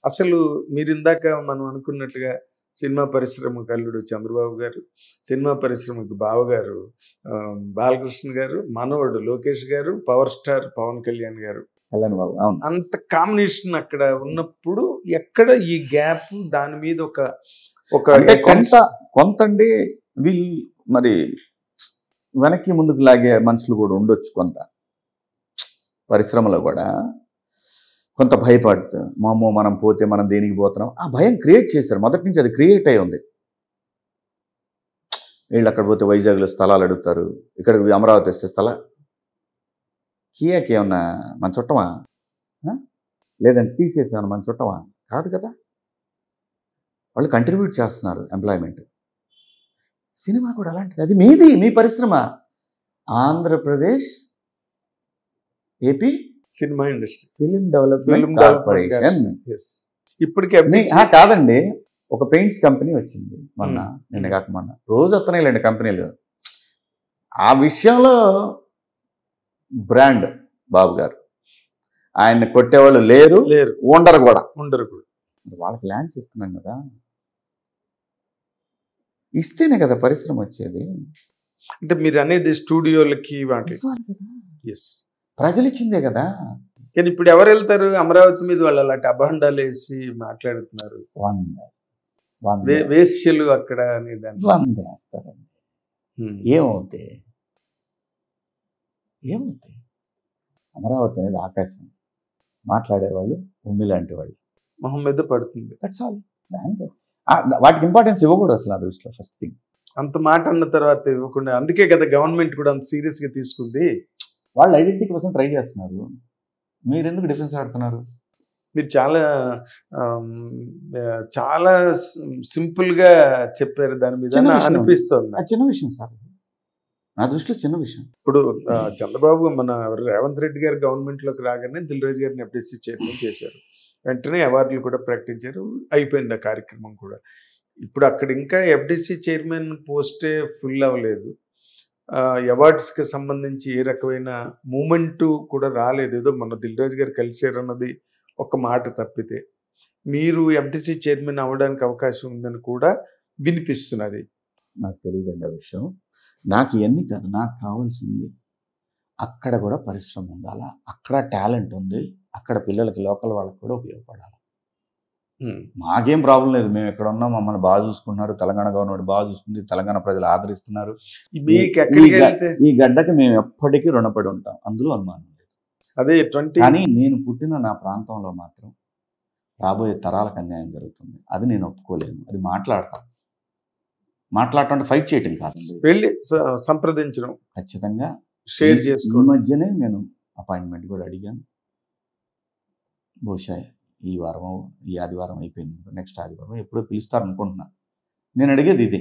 అసలు మీరు ఇందాక మనం అనుకున్నట్టుగా సినిమా పరిశ్రమకు అల్లుడు చంద్రబాబు గారు, సినిమా పరిశ్రమకు బావగారు బాలకృష్ణ గారు, మనవడు లోకేష్ గారు, పవర్ స్టార్ పవన్ కళ్యాణ్ గారు. కళ్యాణ్ బాబు, అవును. అంత కాంబినేషన్ అక్కడ ఉన్నప్పుడు ఎక్కడ ఈ గ్యాప్, దాని మీద ఒక కొంత అండి వీళ్ళు మరి వెనక్కి ముందుకు లాగే మనుషులు కూడా ఉండొచ్చు. కొంత పరిశ్రమలో కూడా కొంత భయపడుతూ మామో మనం పోతే మనం దేనికి పోతున్నాం ఆ భయం క్రియేట్ చేశారు. మొదటి నుంచి అది క్రియేట్ అయి ఉంది. వీళ్ళు అక్కడ పోతే వైజాగ్లో స్థలాలు అడుగుతారు, ఇక్కడ అమరావతి వస్తే కియాకి ఏమన్నా మన చుట్టమా, లేదంటే తీసేసామన్నా మన చుట్టమా? కాదు కదా. వాళ్ళు కంట్రిబ్యూట్ చేస్తున్నారు ఎంప్లాయ్మెంట్. సినిమా కూడా అలాంటిది. అది మీది, మీ పరిశ్రమ. Andhra Pradesh AP cinema industry film development corporation. ఇప్పటికే కాదండి, ఒక పెయింట్స్ కంపెనీ వచ్చింది మొన్న, నిన్న కాక మొన్న. రోజు వస్తున్నాయిలేండి కంపెనీలు. ఆ విషయంలో బ్రాండ్ బాబు గారు, ఆయన్ని కొట్టేవాళ్ళు లేరు, ఉండరు కూడా. వాళ్ళకి ల్యాండ్స్ ఇస్తున్నాం కదా, ఇస్తేనే కదా పరిశ్రమ వచ్చేది. అంటే మీరు అనేది స్టూడియోలకి వాటి ప్రజలు ఇచ్చిందే కదా. కానీ ఇప్పుడు ఎవరు వెళ్తారు అమరావతి మీద? వాళ్ళు అలాంటి అభాండాలు వేసి మాట్లాడుతున్నారు. వేశ్యలు అక్కడ వేస్తారండి. ఏమవుతాయి? అమరావతి అనేది ఆకాశం. మాట్లాడేవాళ్ళు ఉమ్మి లాంటి వాళ్ళు, మొహం మీద పడుతుంది. That's all. వాటికి ఇంపార్టెన్స్ ఇవ్వకూడదు అసలు. ఆ దృష్టిలో ఫస్ట్ థింగ్ అంత మాట అన్న తర్వాత ఇవ్వకుండా, అందుకే కదా గవర్నమెంట్ కూడా అంత సీరియస్ గా తీసుకుంది. వాళ్ళు ఐడెంటిటీ కోసం ట్రై చేస్తున్నారు. మీరు ఎందుకు డిఫెన్స్ ఆడుతున్నారు? మీరు చాలా సింపుల్ గా చెప్పారు దాని మీద అనిపిస్తుంది. చిన్న విషయం సార్, నా దృష్టిలో చిన్న విషయం. ఇప్పుడు చంద్రబాబు మన రేవంత్ రెడ్డి గారు గవర్నమెంట్ లోకి రాగానే దిల్రాజు గారిని ఎఫ్డీసీ చైర్మన్ చేశారు. వెంటనే అవార్డులు కూడా ప్రకటించారు. అయిపోయింది ఆ కార్యక్రమం కూడా. ఇప్పుడు అక్కడ ఇంకా ఎఫ్డీసీ చైర్మన్ పోస్టే ఫుల్ అవ్వలేదు. అవార్డ్స్కి సంబంధించి ఏ రకమైన మూమెంటు కూడా రాలేదు. ఏదో మన దిల్రాజు గారు కలిసారన్నది ఒక మాట తప్పితే, మీరు ఎఫ్డీసీ చైర్మన్ అవ్వడానికి అవకాశం ఉందని కూడా వినిపిస్తున్నది. నాకు తెలియదండి ఆ విషయం. నాకు ఇవన్నీ కాదు, నాకు కావాల్సింది అక్కడ కూడా పరిశ్రమ ఉండాలా, అక్కడ టాలెంట్ ఉంది, అక్కడ పిల్లలకి లోకల్ వాళ్ళకి కూడా ఉపయోగపడాలి. మాకేం ప్రాబ్లం లేదు, మేము ఎక్కడ ఉన్నాం, మమ్మల్ని బాగా చూసుకుంటున్నారు, తెలంగాణ గవర్నమెంట్ బాగా చూసుకుంది, తెలంగాణ ప్రజలు ఆదరిస్తున్నారు. ఈ గడ్డకి మేము ఎప్పటికీ రుణపడి ఉంటాం, అందులో అనుమానం లేదు. అదే కానీ నేను పుట్టిన నా ప్రాంతంలో మాత్రం రాబోయే తరాలకు అన్యాయం జరుగుతుంది. అది నేను ఒప్పుకోలేను. అది మాట్లాడటం ఫైట్ చేయటం కాదండి, వెళ్ళి సంప్రదించడం, ఖచ్చితంగా షేర్ చేసుకోవడం. ఈ మధ్యనే నేను అపాయింట్మెంట్ కూడా అడిగాను. బహుశా ఈ వారం, ఈ ఆదివారం అయిపోయింది, నెక్స్ట్ ఆదివారం ఎప్పుడో పిలుస్తారనుకుంటున్నా. నేను అడిగేది ఇదే.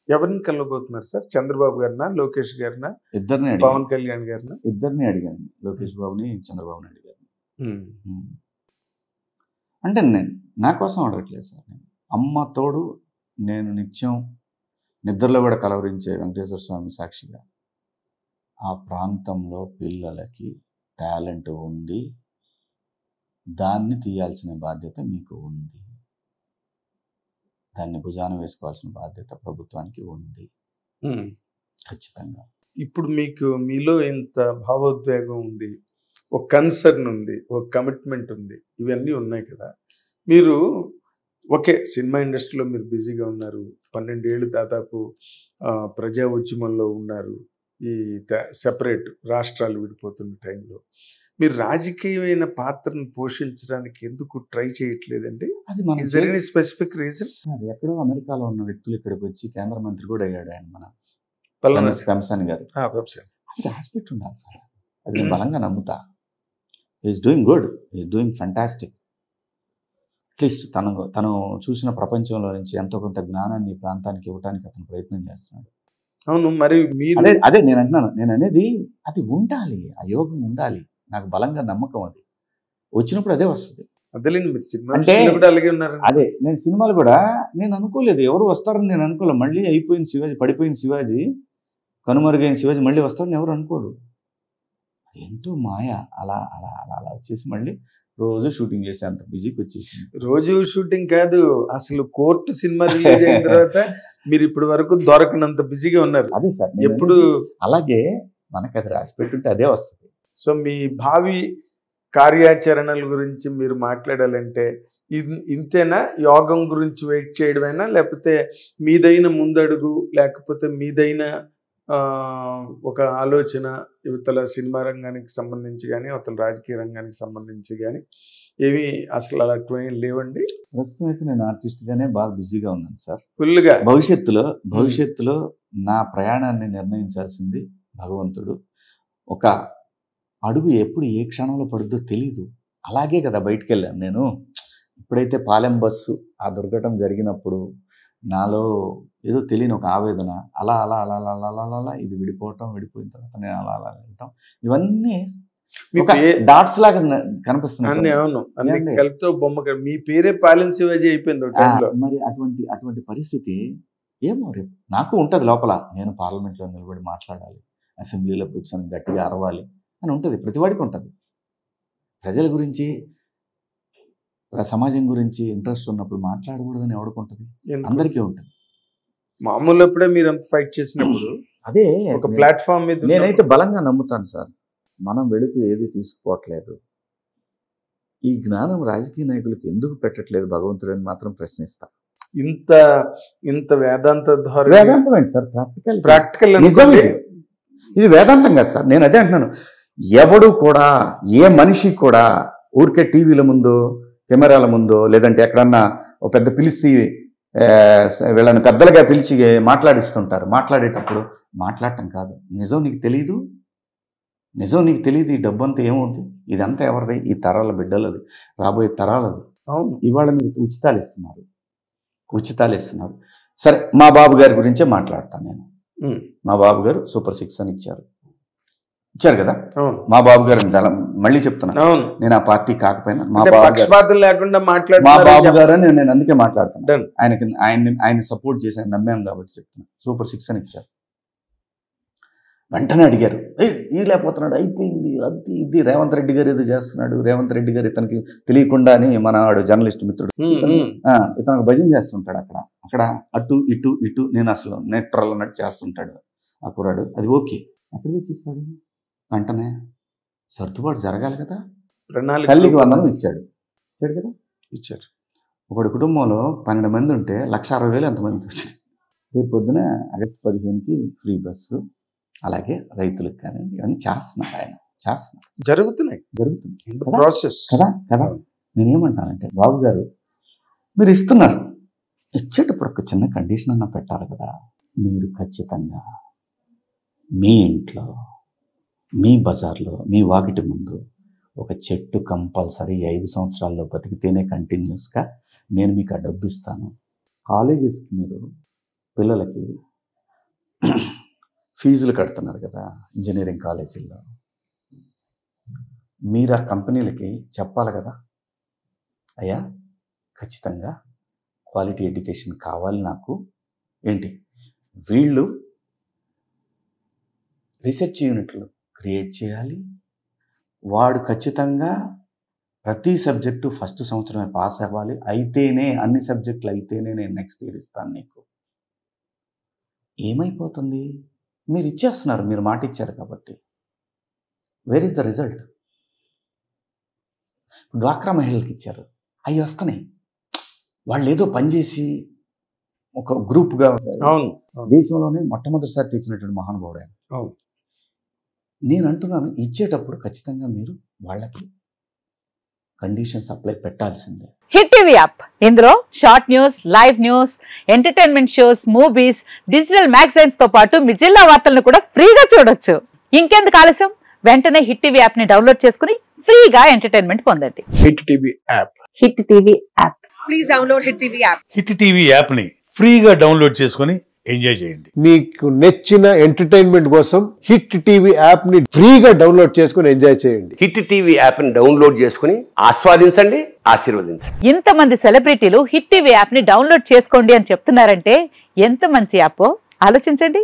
ఎవరిని కలవబోతున్నారు సార్? చంద్రబాబు గారినా, లోకేష్ గారినా? ఇద్దరిని, పవన్ కళ్యాణ్ గారినా? ఇద్దరిని అడిగాను. లోకేష్ బాబుని, చంద్రబాబుని అడిగాను. అంటే నేను నా కోసం అడగట్లేదు సార్. నేను అమ్మ తోడు, నేను నిత్యం నిద్రలో కూడా కలవరించే వెంకటేశ్వర స్వామి సాక్షిగా ఆ ప్రాంతంలో పిల్లలకి టాలెంట్ ఉంది, దాన్ని తీయాల్సిన బాధ్యత మీకు ఉంది, దాన్ని భుజాన వేసుకోవాల్సిన బాధ్యత ప్రభుత్వానికి ఉంది ఖచ్చితంగా. ఇప్పుడు మీలో ఇంత భావోద్వేగం ఉంది, ఒక కన్సర్న్ ఉంది, ఒక కమిట్మెంట్ ఉంది, ఇవన్నీ ఉన్నాయి కదా. మీరు ఓకే, సినిమా ఇండస్ట్రీలో మీరు బిజీగా ఉన్నారు, 12 ఏళ్ళు దాదాపు ప్రజా ఉద్యమంలో ఉన్నారు, ఈ సెపరేట్ రాష్ట్రాలు విడిపోతున్న టైంలో మీరు రాజకీయమైన పాత్రను పోషించడానికి ఎందుకు ట్రై చేయట్లేదండి? అది స్పెసిఫిక్ రీజన్? ఎక్కడో అమెరికాలో ఉన్న వ్యక్తులు ఇక్కడికి వచ్చి కేంద్ర మంత్రి కూడా అయ్యాడు ఆయన, మన కంసాని గారు. అది రాసిపెట్టి ఉండాలి సార్, అది నేను బలంగా నమ్ముతా. Is doing good, is doing fantastic. At least తను చూసిన ప్రపంచంలో నుంచి ఎంతో కొంత జ్ఞానాన్ని ఈ ప్రాంతానికి ఇవ్వడానికి అతను ప్రయత్నం చేస్తున్నాడు. అవును, మరి అదే నేను అంటున్నాను. నేను అనేది అది ఉండాలి, ఆ యోగం ఉండాలి. నాకు బలంగా నమ్మకం అది వచ్చినప్పుడు అదే వస్తుంది. అదే నేను సినిమాలు కూడా నేను అనుకోలేదు, ఎవరు వస్తారని నేను అనుకోలేదు. మళ్ళీ అయిపోయిన శివాజీ, పడిపోయిన శివాజీ, కనుమరుగైన శివాజీ మళ్ళీ వస్తారని ఎవరు అనుకోరు. అదేంటో మాయ, అలా అలా అలా అలా వచ్చేసి మళ్ళీ రోజు షూటింగ్ చేసే అంత బిజీకి వచ్చేసింది. రోజు షూటింగ్ కాదు, అసలు కోర్టు సినిమా రిలీజ్ అయిన తర్వాత మీరు ఇప్పటి వరకు దొరకనంత బిజీగా ఉన్నారు. అదే సార్, ఎప్పుడు అలాగే మనకి అది రాసి పెట్టుంటే అదే వస్తుంది. సో మీ భావి కార్యాచరణల గురించి మీరు మాట్లాడాలంటే ఇంతేనా? యోగం గురించి వెయిట్ చేయడమేనా, లేకపోతే మీదైన ముందడుగు, లేకపోతే మీదైన ఒక ఆలోచన యువతల సినిమా రంగానికి సంబంధించి కానీ అవతల రాజకీయ రంగానికి సంబంధించి కానీ ఏమి అసలు అలాంటివి లేవండి? ప్రస్తుతం అయితే నేను ఆర్టిస్ట్గానే బాగా బిజీగా ఉన్నాను సార్. ఫుల్గా భవిష్యత్తులో నా ప్రయాణాన్ని నిర్ణయించాల్సింది భగవంతుడు. ఒక అడుగు ఎప్పుడు ఏ క్షణంలో పడుద్దో తెలీదు. అలాగే కదా బయటికి వెళ్ళాను నేను. ఇప్పుడైతే పాలెం బస్సు ఆ దుర్ఘటన జరిగినప్పుడు నాలో ఏదో తెలియని ఒక ఆవేదన, అలా అలా అలా అలా అలా అలా అలా ఇది విడిపోయిన తర్వాత నేను అలా అలా వెళ్ళటం, ఇవన్నీ డాట్స్ లాగా కనిపిస్తుంది. అవును, కలితో బొమ్మ. మీ పేరే పాలెం శివాజీ అయిపోయింది. మరి అటువంటి పరిస్థితి ఏమో రేపు నాకు ఉంటుంది లోపల. నేను పార్లమెంట్లో నిలబడి మాట్లాడాలి, అసెంబ్లీలో కూర్చొని గట్టిగా అరవాలి అని ఉంటుంది, ప్రతివాడికి ఉంటుంది. ప్రజల గురించి సమాజం గురించి ఇంట్రెస్ట్ ఉన్నప్పుడు మాట్లాడకూడదని ఎవడుకుంటుంది? అందరికీ ఉంటుంది. మామూలు అప్పుడే మీరు అంత ఫైట్ చేసినప్పుడు అదే ఒక ప్లాట్ఫామ్ మీద నేనైతే బలంగా నమ్ముతాను సార్. మనం వెళుతూ ఏది తీసుకోవట్లేదు. ఈ జ్ఞానం రాజకీయ నాయకులకు ఎందుకు పెట్టట్లేదు భగవంతుడని మాత్రం ప్రశ్నిస్తా. ఇంత వేదాంత వేదాంతం ఏంటి సార్? ప్రాక్టికల్ నిజం ఇది వేదాంతం కాదు సార్. నేను అదే అంటున్నాను. ఎవడు కూడా, ఏ మనిషి కూడా ఊరికే టీవీల ముందు, కెమెరాల ముందు, లేదంటే ఎక్కడన్నా ఒక పెద్ద పిలిచి వీళ్ళని పెద్దలుగా పిలిచి మాట్లాడిస్తుంటారు. మాట్లాడేటప్పుడు మాట్లాడటం కాదు. నిజం నీకు తెలీదు, ఈ డబ్బు అంతా ఏమవుతుంది, ఇదంతా ఎవరిది? ఈ తరాల బిడ్డలది, రాబోయే తరాలది. అవును, ఇవాళ మీరు ఉచితాలు ఇస్తున్నారు. సరే, మా బాబు గారి గురించే మాట్లాడతాను నేను. మా బాబు గారు సూపర్ 6 అని ఇచ్చారు కదా. మా బాబు గారు మళ్ళీ చెప్తున్నా, నేను ఆ పార్టీ కాకపోయినా మా బాబు గారు అని నేను అందుకే మాట్లాడుతాను. ఆయన సపోర్ట్ చేసి ఆయన నమ్మాను కాబట్టి చెప్తున్నా. సూపర్ 6 అని ఇచ్చారు. వెంటనే అడిగారు, లేకపోతున్నాడు, అయిపోయింది, అది ఇది రేవంత్ రెడ్డి గారు ఏదో చేస్తున్నాడు, రేవంత్ రెడ్డి గారు ఇతనికి తెలియకుండా అని మనవాడు జర్నలిస్ట్ మిత్రుడు ఇతను భజన చేస్తుంటాడు. అక్కడ అటు ఇటు నేను అసలు నెట్రల్ అన్నట్టు చేస్తుంటాడు ఆ కుర్రాడు. అది ఓకే, ఎక్కడ తెచ్చిస్తాడు? వెంటనే సర్దుబాటు జరగాలి కదా. తల్లికి వందనం ఇచ్చాడు కదా. ఒకటి కుటుంబంలో 12 మంది ఉంటే 1,60,000 ఎంతమంది వచ్చింది. రేపు పొద్దున ఆగస్టు 15కి ఫ్రీ బస్సు, అలాగే రైతులకు కానీ ఇవన్నీ చేస్తున్నారు. జరుగుతున్నాయి ప్రాసెస్ కదా. నేనేమంటానంటే, బాబు గారు మీరు ఇస్తున్నారు, ఇచ్చేటప్పుడు ఒక చిన్న కండిషన్ అన్నా పెట్టాలి కదా. మీరు ఖచ్చితంగా మీ ఇంట్లో, మీ బజార్లో, మీ వాకిటి ముందు ఒక చెట్టు కంపల్సరీ 5 సంవత్సరాల్లో బతికితేనే కంటిన్యూస్గా నేను మీకు ఆ డబ్బు ఇస్తాను. కాలేజెస్కి మీరు పిల్లలకి ఫీజులు కడుతున్నారు కదా ఇంజనీరింగ్ కాలేజీల్లో, మీరు ఆ కంపెనీలకి చెప్పాలి కదా, అయ్యా ఖచ్చితంగా క్వాలిటీ ఎడ్యుకేషన్ కావాలి నాకు. ఏంటి, వీళ్ళు రీసెర్చ్ యూనిట్లు క్రియేట్ చేయాలి, వాడు ఖచ్చితంగా ప్రతి సబ్జెక్టు ఫస్ట్ సంవత్సరమే పాస్ అవ్వాలి, అయితేనే అన్ని సబ్జెక్టులు అయితేనే నేను నెక్స్ట్ ఇయర్ ఇస్తాను నీకు. ఏమైపోతుంది? మీరు ఇచ్చేస్తున్నారు, మీరు మాట ఇచ్చారు కాబట్టి. Where is the result? డ్వాక్రా మహిళలకు ఇచ్చారు, అవి వస్తున్నాయి. వాళ్ళు ఏదో పనిచేసి ఒక గ్రూప్గా, దేశంలోనే మొట్టమొదటిసారి తెచ్చినటువంటి మహానుభావుడు ఆయన. నేను అంటున్నాను, ఇచ్చేటప్పుడు ఖచ్చితంగా మీరు వాళ్ళకి కండిషన్స్ అప్లై పెట్టాల్సిందే. హిట్ టీవీ యాప్, ఇందులో short news, live news, entertainment shows, movies, digital magazines తో పాటు మీ జిల్లా వార్తలను కూడా ఫ్రీగా చూడొచ్చు. ఇంకెందుకు ఆలస్యం, వెంటనే హిట్ టీవీ యాప్ ని డౌన్లోడ్ చేసుకుని ఫ్రీగా ఎంటర్టైన్మెంట్ పొందండి. Hit TV app. Hit TV app, please download hit TV app. Hit TV app ని ఫ్రీగా డౌన్లోడ్ చేసుకుని ఎంజాయ్ చేయండి. మీకు నచ్చిన ఎంటర్టైన్మెంట్ కోసం హిట్ టీవీ యాప్ ని ఫ్రీగా డౌన్లోడ్ చేసుకుని ఎంజాయ్ చేయండి. హిట్ టీవీ యాప్ ని డౌన్లోడ్ చేసుకుని ఆస్వాదించండి, ఆశీర్వదించండి. ఇంతమంది సెలబ్రిటీలు హిట్ టీవీ యాప్ ని డౌన్లోడ్ చేసుకోండి అని చెప్తున్నారంటే ఎంత మంచి యాప్ ఆలోచించండి.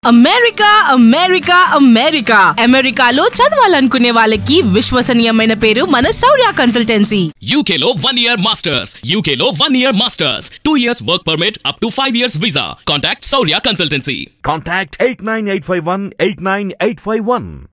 అమెరికా అమెరికా అమెరికా అమెరికాలో చదవాలనుకునే వాళ్ళకి విశ్వసనీయమైన పేరు మన శౌర్య కన్సల్టెన్సీ. UK లో 1 year masters. UK లో 1 year masters. 2 years work permit up to 5 years visa. Contact Saurya Consultancy. Contact 89851 89851.